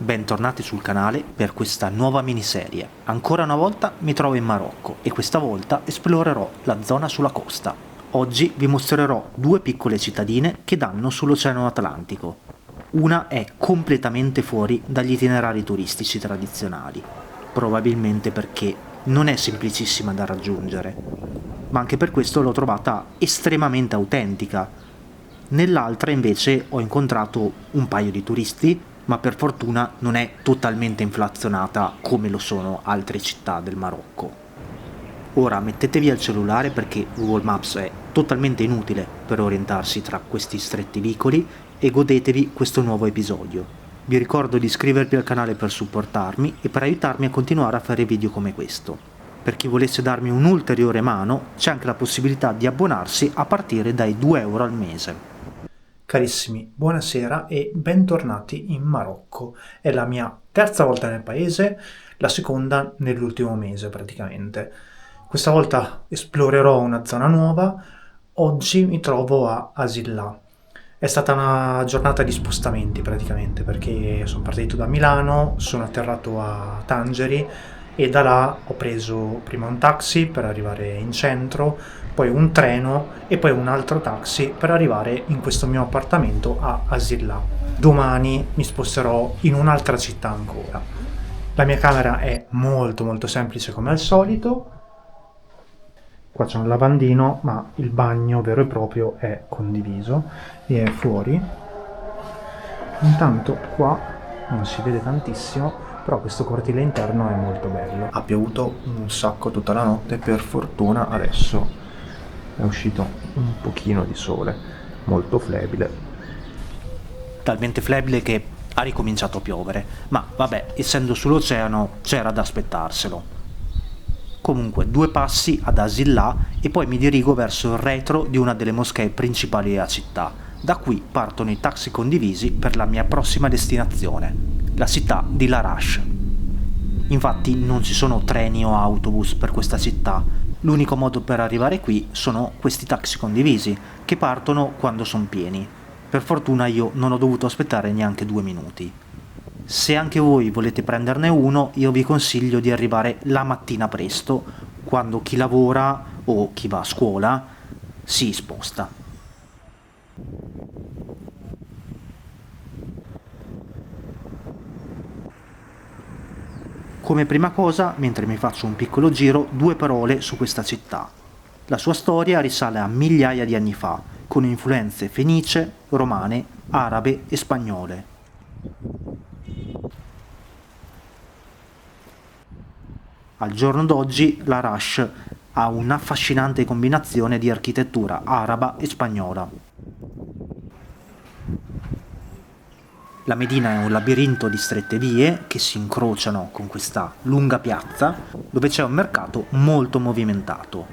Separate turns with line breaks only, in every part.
Bentornati sul canale per questa nuova miniserie. Ancora una volta mi trovo in Marocco e questa volta esplorerò la zona sulla costa. Oggi vi mostrerò due piccole cittadine che danno sull'Oceano Atlantico. Una è completamente fuori dagli itinerari turistici tradizionali, probabilmente perché non è semplicissima da raggiungere, ma anche per questo l'ho trovata estremamente autentica. Nell'altra invece ho incontrato un paio di turisti, ma per fortuna non è totalmente inflazionata come lo sono altre città del Marocco. Ora mettetevi al cellulare perché Google Maps è totalmente inutile per orientarsi tra questi stretti vicoli e godetevi questo nuovo episodio. Vi ricordo di iscrivervi al canale per supportarmi e per aiutarmi a continuare a fare video come questo. Per chi volesse darmi un'ulteriore mano c'è anche la possibilità di abbonarsi a partire dai 2 euro al mese.
Carissimi, buonasera e bentornati in Marocco. È la mia terza volta nel paese, la seconda nell'ultimo mese praticamente. Questa volta esplorerò una zona nuova. Oggi mi trovo a Asilà. È stata una giornata di spostamenti praticamente perché sono partito da Milano, sono atterrato a Tangeri e da là ho preso prima un taxi per arrivare in centro, poi un treno e poi un altro taxi per arrivare in questo mio appartamento a Asilà. Domani mi sposterò in un'altra città ancora. La mia camera è molto semplice come al solito. Qua c'è un lavandino, ma il bagno vero e proprio è condiviso e è fuori. Intanto qua non si vede tantissimo, però questo cortile interno è molto bello. Ha piovuto un sacco tutta la notte, per fortuna adesso è uscito un pochino di sole, molto flebile.
Talmente flebile che ha ricominciato a piovere, ma vabbè, essendo sull'oceano c'era da aspettarselo. Comunque 2 passi ad Asilà e poi mi dirigo verso il retro di una delle moschee principali della città. Da qui partono i taxi condivisi per la mia prossima destinazione, la città di Larache. Infatti non ci sono treni o autobus per questa città, l'unico modo per arrivare qui sono questi taxi condivisi che partono quando sono pieni. Per fortuna io non ho dovuto aspettare neanche 2 minuti. Se anche voi volete prenderne uno, io vi consiglio di arrivare la mattina presto, quando chi lavora o chi va a scuola si sposta. Come prima cosa, mentre mi faccio un piccolo giro, 2 parole su questa città. La sua storia risale a migliaia di anni fa, con influenze fenicie, romane, arabe e spagnole. Al giorno d'oggi Larache ha un'affascinante combinazione di architettura araba e spagnola. La Medina è un labirinto di strette vie che si incrociano con questa lunga piazza dove c'è un mercato molto movimentato.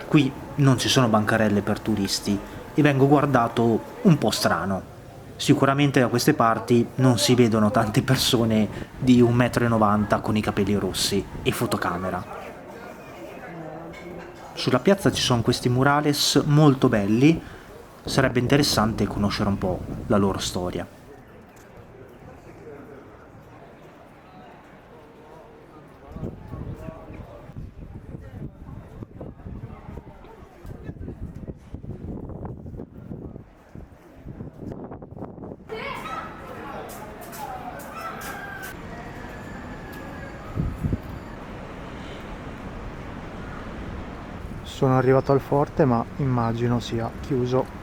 Qui non ci sono bancarelle per turisti e vengo guardato un po' strano. Sicuramente da queste parti non si vedono tante persone di 1,90 m con i capelli rossi e fotocamera. Sulla piazza ci sono questi murales molto belli, sarebbe interessante conoscere un po' la loro storia.
Sono arrivato al forte, ma immagino sia chiuso.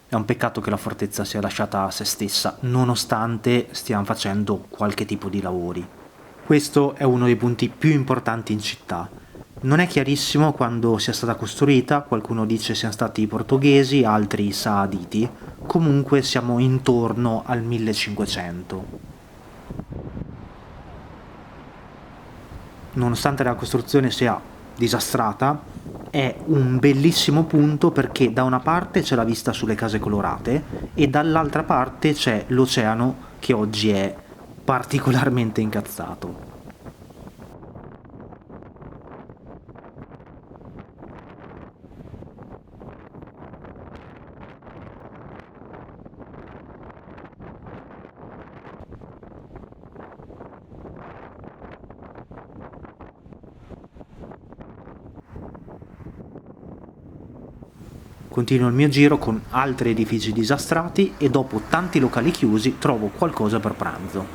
È un peccato che la fortezza sia lasciata a se stessa, nonostante stiano facendo qualche tipo di lavori. Questo è uno dei punti più importanti in città. Non è chiarissimo quando sia stata costruita, qualcuno dice siano stati i portoghesi, altri i saaditi, comunque siamo intorno al 1500. Nonostante la costruzione sia disastrata, è un bellissimo punto perché da una parte c'è la vista sulle case colorate e dall'altra parte c'è l'oceano che oggi è particolarmente incazzato. Continuo il mio giro con altri edifici disastrati e dopo tanti locali chiusi trovo qualcosa per pranzo.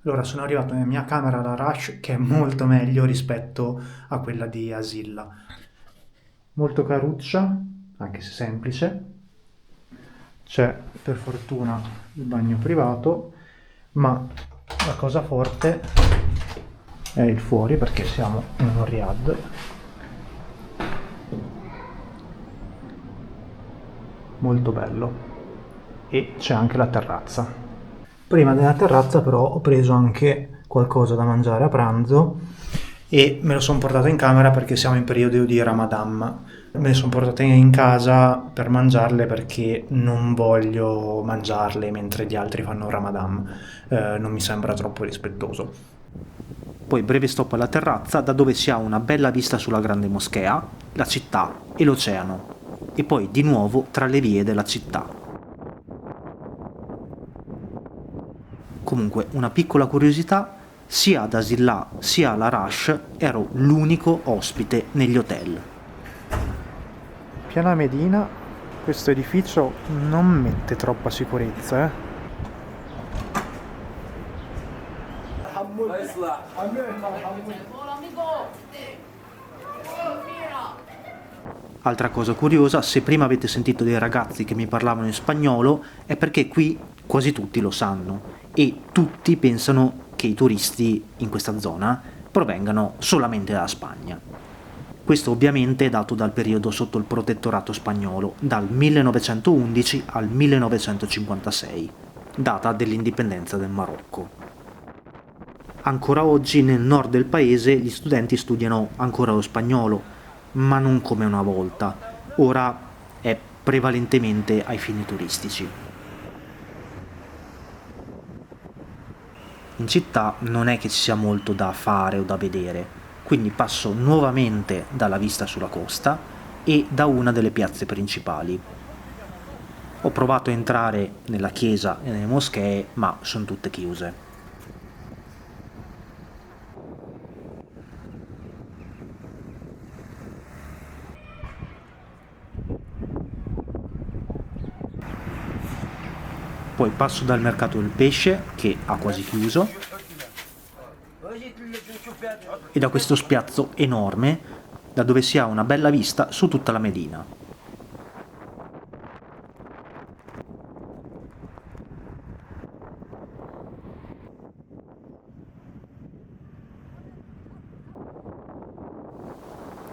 Allora, sono arrivato nella mia camera da Rush, che è molto meglio rispetto a quella di Asilla. Molto caruccia, anche se semplice. C'è per fortuna il bagno privato, ma la cosa forte è il fuori, perché siamo in un riad. Molto bello. E c'è anche la terrazza. Prima della terrazza però ho preso anche qualcosa da mangiare a pranzo e me lo sono portato in camera perché siamo in periodo di Ramadan. Me le sono portate in casa per mangiarle perché non voglio mangiarle mentre gli altri fanno Ramadan. Non mi sembra troppo rispettoso.
Poi breve stop alla terrazza, da dove si ha una bella vista sulla grande moschea, la città e l'oceano. E poi di nuovo tra le vie della città. Comunque, una piccola curiosità, sia ad Asilla sia alla Rush ero l'unico ospite negli hotel.
Piana Medina, questo edificio non mette troppa sicurezza,
Altra cosa curiosa, se prima avete sentito dei ragazzi che mi parlavano in spagnolo, è perché qui quasi tutti lo sanno e tutti pensano che i turisti in questa zona provengano solamente dalla Spagna. Questo ovviamente è dato dal periodo sotto il protettorato spagnolo, dal 1911 al 1956, data dell'indipendenza del Marocco. Ancora oggi nel nord del paese gli studenti studiano ancora lo spagnolo, ma non come una volta. Ora è prevalentemente ai fini turistici. In città non è che ci sia molto da fare o da vedere, quindi passo nuovamente dalla vista sulla costa e da una delle piazze principali. Ho provato a entrare nella chiesa e nelle moschee, ma sono tutte chiuse. Poi passo dal mercato del pesce, che ha quasi chiuso, e da questo spiazzo enorme, da dove si ha una bella vista su tutta la Medina.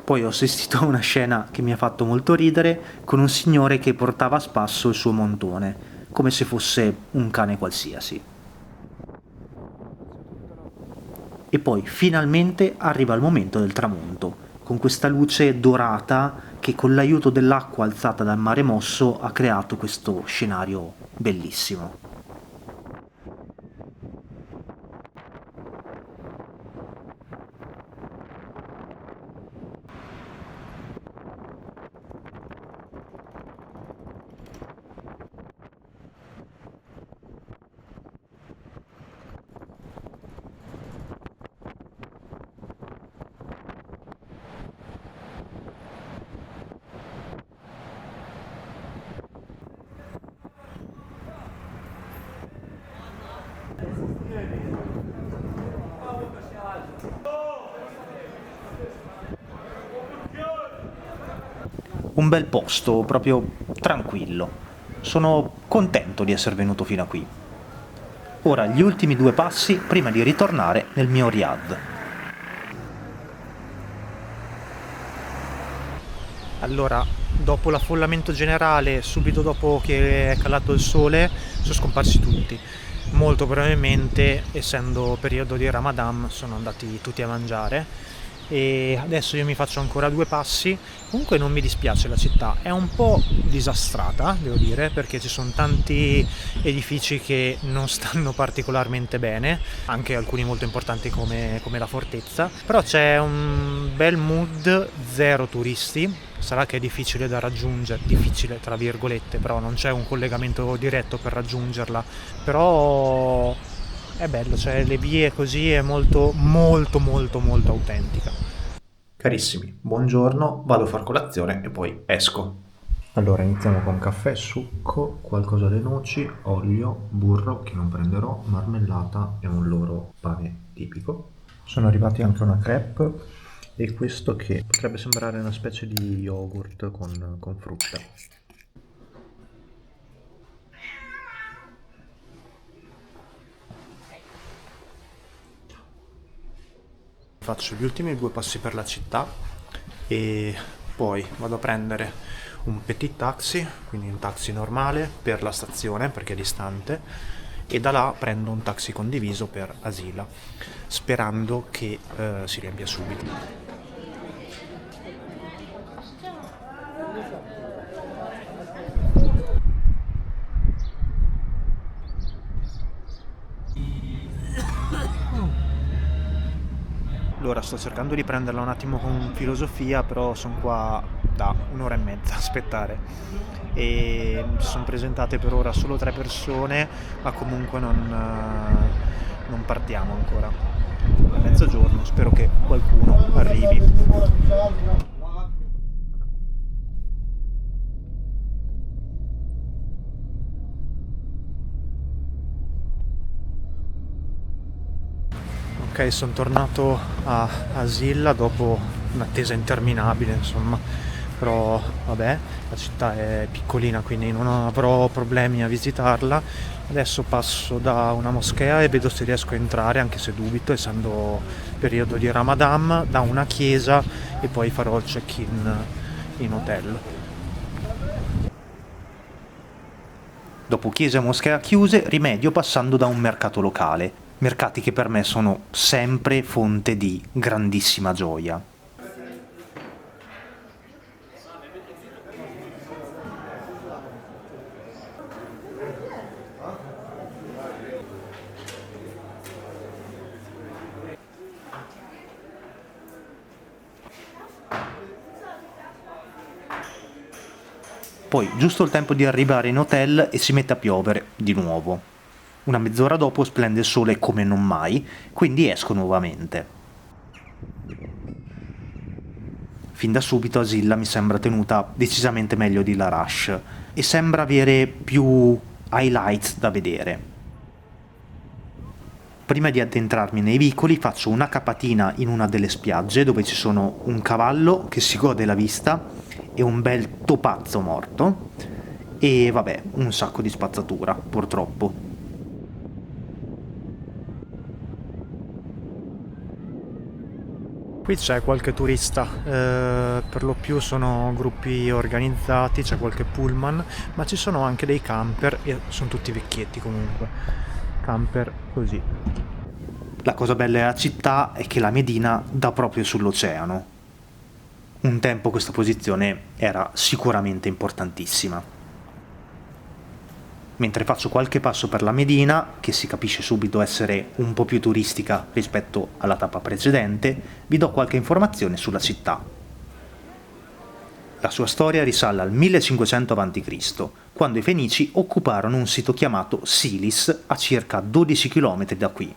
Poi ho assistito a una scena che mi ha fatto molto ridere, con un signore che portava a spasso il suo montone, come se fosse un cane qualsiasi. E poi finalmente arriva il momento del tramonto, con questa luce dorata che con l'aiuto dell'acqua alzata dal mare mosso ha creato questo scenario bellissimo. Un bel posto, proprio tranquillo. Sono contento di essere venuto fino a qui. Ora gli ultimi 2 passi prima di ritornare nel mio riad.
Allora, dopo l'affollamento generale, subito dopo che è calato il sole, sono scomparsi tutti. Molto probabilmente, essendo periodo di Ramadan, sono andati tutti a mangiare. E adesso io mi faccio ancora 2 passi. Comunque non mi dispiace la città, è un po' disastrata, devo dire, perché ci sono tanti edifici che non stanno particolarmente bene, anche alcuni molto importanti come la fortezza, però c'è un bel mood, zero turisti. Sarà che è difficile da raggiungere, difficile tra virgolette, però non c'è un collegamento diretto per raggiungerla, però È bello, cioè le vie così è molto molto molto molto autentica. Carissimi, buongiorno, vado a far colazione e poi esco. Allora iniziamo con caffè, succo, qualcosa alle noci, olio, burro che non prenderò, marmellata e un loro pane tipico. Sono arrivati anche una crepe e questo che potrebbe sembrare una specie di yogurt con frutta. Faccio gli ultimi 2 passi per la città e poi vado a prendere un petit taxi, quindi un taxi normale per la stazione perché è distante, e da là prendo un taxi condiviso per Asila, sperando che si riempia subito. Allora sto cercando di prenderla un attimo con filosofia, però sono qua da un'ora e mezza a aspettare e si sono presentate per ora solo 3 persone, ma comunque non partiamo ancora. È mezzogiorno, spero che qualcuno arrivi. Ok, sono tornato a Asilla dopo un'attesa interminabile, insomma, però vabbè, la città è piccolina, quindi non avrò problemi a visitarla. Adesso passo da una moschea e vedo se riesco a entrare, anche se dubito, essendo periodo di Ramadan, da una chiesa e poi farò il check-in in hotel.
Dopo chiese e moschea chiuse, rimedio passando da un mercato locale. Mercati che per me sono sempre fonte di grandissima gioia. Poi giusto il tempo di arrivare in hotel e si mette a piovere di nuovo. Una mezz'ora dopo splende il sole come non mai, quindi esco nuovamente. Fin da subito Asilla mi sembra tenuta decisamente meglio di Larash e sembra avere più highlights da vedere. Prima di addentrarmi nei vicoli faccio una capatina in una delle spiagge dove ci sono un cavallo che si gode la vista e un bel topazzo morto e vabbè, un sacco di spazzatura, purtroppo.
Qui c'è qualche turista, per lo più sono gruppi organizzati, c'è qualche pullman, ma ci sono anche dei camper e sono tutti vecchietti comunque. Camper così.
La cosa bella della città è che la Medina dà proprio sull'oceano. Un tempo questa posizione era sicuramente importantissima. Mentre faccio qualche passo per la Medina, che si capisce subito essere un po' più turistica rispetto alla tappa precedente, vi do qualche informazione sulla città. La sua storia risale al 1500 a.C., quando i Fenici occuparono un sito chiamato Silis a circa 12 km da qui.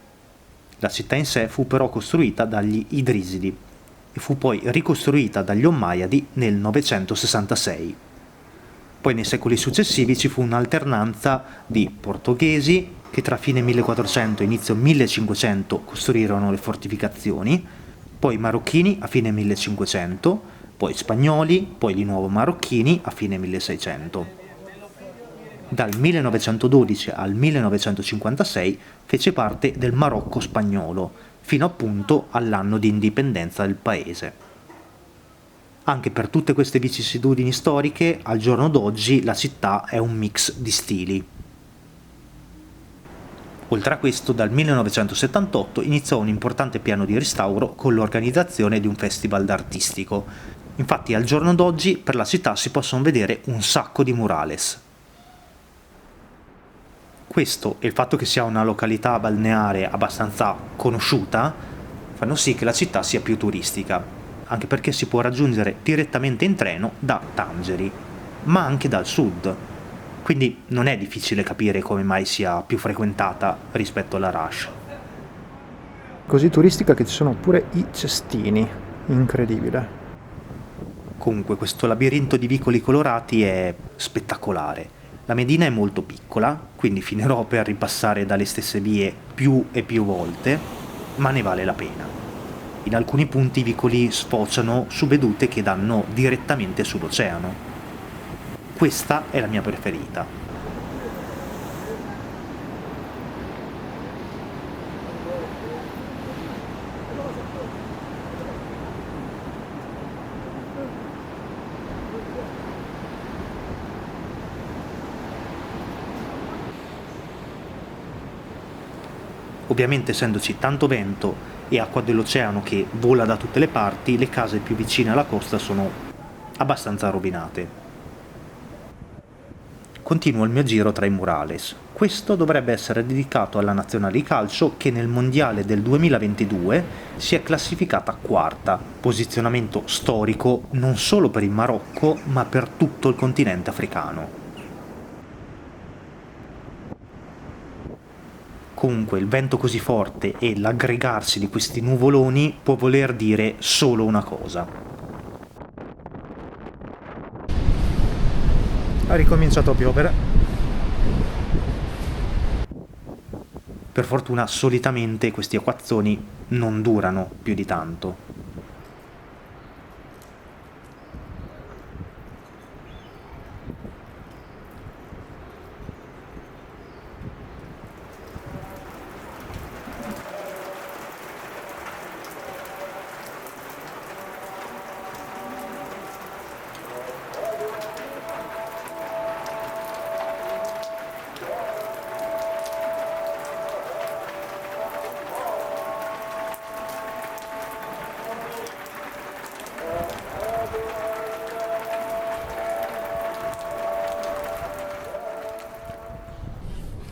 La città in sé fu però costruita dagli Idrisidi e fu poi ricostruita dagli Ommeyadi nel 966. Poi nei secoli successivi ci fu un'alternanza di portoghesi che tra fine 1400 e inizio 1500 costruirono le fortificazioni, poi marocchini a fine 1500, poi spagnoli, poi di nuovo marocchini a fine 1600. Dal 1912 al 1956 fece parte del Marocco spagnolo, fino appunto all'anno di indipendenza del paese. Anche per tutte queste vicissitudini storiche, al giorno d'oggi la città è un mix di stili. Oltre a questo, dal 1978 iniziò un importante piano di restauro con l'organizzazione di un festival artistico. Infatti al giorno d'oggi per la città si possono vedere un sacco di murales. Questo e il fatto che sia una località balneare abbastanza conosciuta fanno sì che la città sia più turistica, anche perché si può raggiungere direttamente in treno da Tangeri, ma anche dal sud. quindi non è difficile capire come mai sia più frequentata rispetto alla Rush.
Così turistica che ci sono pure i cestini, incredibile.
Comunque questo labirinto di vicoli colorati è spettacolare. La Medina è molto piccola, quindi finirò per ripassare dalle stesse vie più e più volte, ma ne vale la pena. In alcuni punti i vicoli sfociano su vedute che danno direttamente sull'oceano. Questa è la mia preferita. Ovviamente essendoci tanto vento e acqua dell'oceano che vola da tutte le parti, le case più vicine alla costa sono abbastanza rovinate. Continuo il mio giro tra i murales. Questo dovrebbe essere dedicato alla nazionale di calcio che nel mondiale del 2022 si è classificata quarta, posizionamento storico non solo per il Marocco ma per tutto il continente africano. Comunque il vento così forte e l'aggregarsi di questi nuvoloni può voler dire solo una cosa.
Ha ricominciato a piovere.
Per fortuna solitamente questi acquazzoni non durano più di tanto.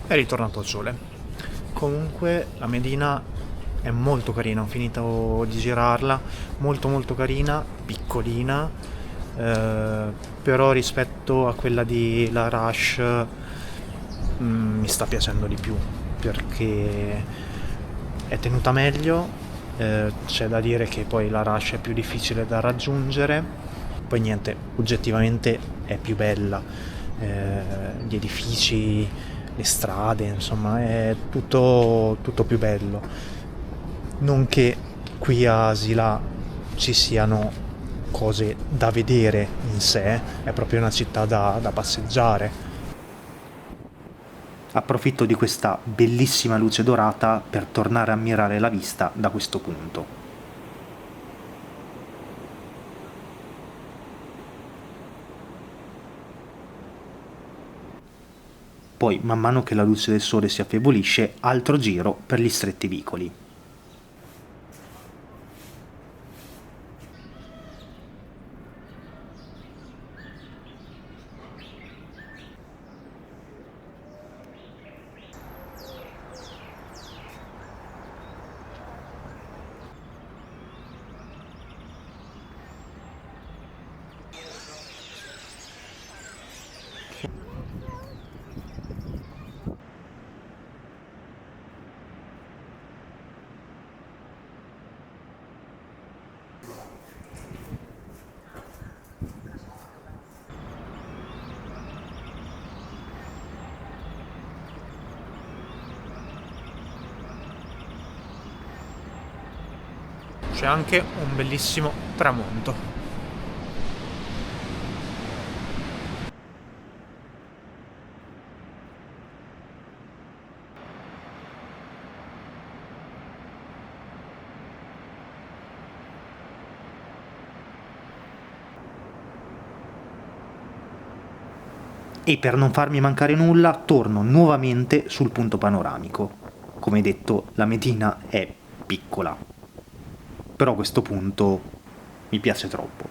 È ritornato al sole. Comunque la Medina è molto carina, ho finito di girarla, molto molto carina, piccolina, però rispetto a quella di La Rush mi sta piacendo di più perché è tenuta meglio, c'è da dire che poi La Rush è più difficile da raggiungere, poi niente, oggettivamente è più bella, gli edifici, le strade, insomma, è tutto più bello. Non che qui a Asila ci siano cose da vedere in sé, è proprio una città da passeggiare.
Approfitto di questa bellissima luce dorata per tornare a ammirare la vista da questo punto. Poi, man mano che la luce del sole si affievolisce, altro giro per gli stretti vicoli.
C'è anche un bellissimo tramonto.
E per non farmi mancare nulla, torno nuovamente sul punto panoramico. Come detto, la Medina è piccola, però questo punto mi piace troppo.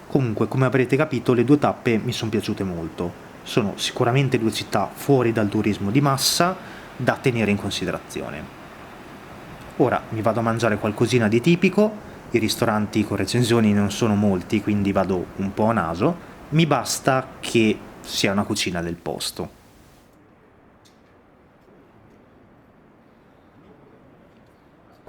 Comunque, come avrete capito, le due tappe mi sono piaciute molto. Sono sicuramente due città fuori dal turismo di massa da tenere in considerazione. Ora mi vado a mangiare qualcosina di tipico, i ristoranti con recensioni non sono molti, quindi vado un po' a naso, mi basta che sia una cucina del posto.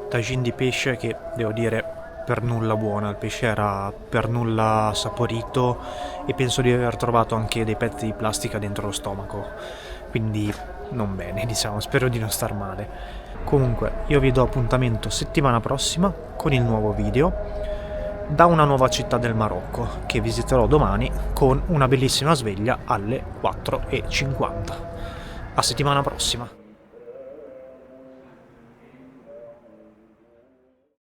Tagine di pesce che, devo dire, per nulla buona, il pesce era per nulla saporito e penso di aver trovato anche dei pezzi di plastica dentro lo stomaco, quindi non bene, diciamo, spero di non star male. Comunque, io vi do appuntamento settimana prossima con il nuovo video da una nuova città del Marocco che visiterò domani con una bellissima sveglia alle 4:50. A settimana prossima!